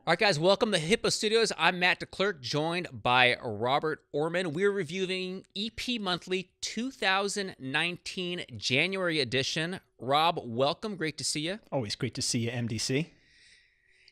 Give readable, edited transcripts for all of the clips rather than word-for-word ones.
All right, guys, welcome to Hippo Studios. I'm Matt DeClerc, joined by Robert Orman. We're reviewing EP Monthly 2019 January edition. Rob, welcome. Great to see you. Always great to see you, MDC.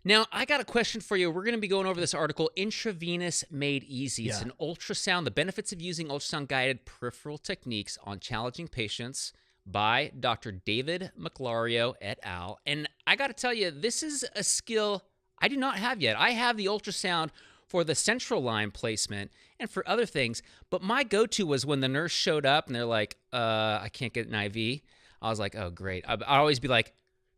Now, I got a question for you. We're going to be going over this article, Intravenous Made Easy. It's an ultrasound, the benefits of using ultrasound-guided peripheral techniques on challenging patients by Dr. David McLario et al. And I got to tell you, this is a skill I do not have yet. I have the ultrasound for the central line placement and for other things, but my go-to was when the nurse showed up and they're like, I can't get an IV. I was like, oh, great. I'd always be like,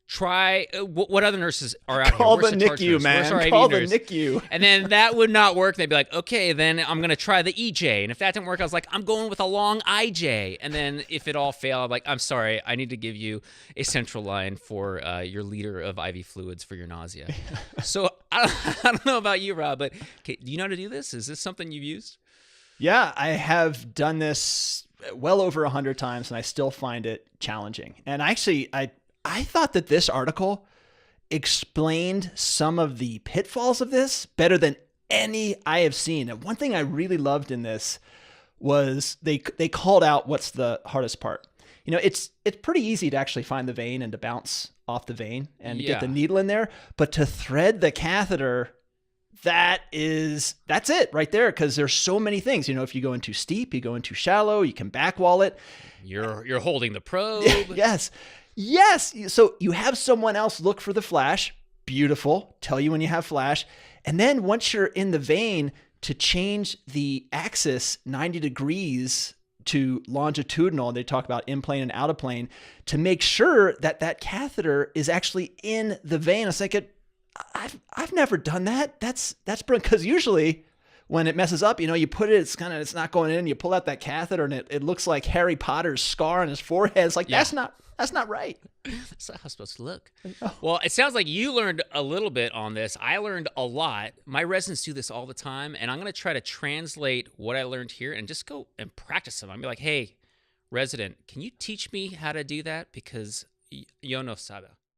try, what other nurses are out Call here? the NICU, man. Call the NICU. And then that would not work. They'd be like, okay, then I'm going to try the EJ. And if that didn't work, I was like, I'm going with a long IJ. And then if it all failed, I'm like, I'm sorry, I need to give you a central line for your liter of IV fluids for your nausea. So I don't know about you, Rob, but do you know how to do this? Is this something you've used? Yeah, I have done this well over 100 times, and I still find it challenging. And actually, I thought that this article explained some of the pitfalls of this better than any I have seen. And one thing I really loved in this was they called out what's the hardest part. You know, it's pretty easy to actually find the vein and to bounce off the vein and get the needle in there, but to thread the catheter, that's it right there, because there's so many things. You know, if you go in too steep, you go in too shallow, you can back wall it. You're holding the probe. Yes. So you have someone else look for the flash. Beautiful. Tell you when you have flash. And then once you're in the vein, to change the axis 90 degrees to longitudinal, and they talk about in plane and out of plane, to make sure that that catheter is actually in the vein. It's like, I've never done that. That's brilliant, because usually when it messes up, you know, you put it, it's not going in, you pull out that catheter and it looks like Harry Potter's scar on his forehead. It's like, that's not right. That's not how it's supposed to look. Well, it sounds like you learned a little bit on this. I learned a lot. My residents do this all the time, and I'm going to try to translate what I learned here and just go and practice them. I'll be like, hey, resident, can you teach me how to do that? Because yo no sabe.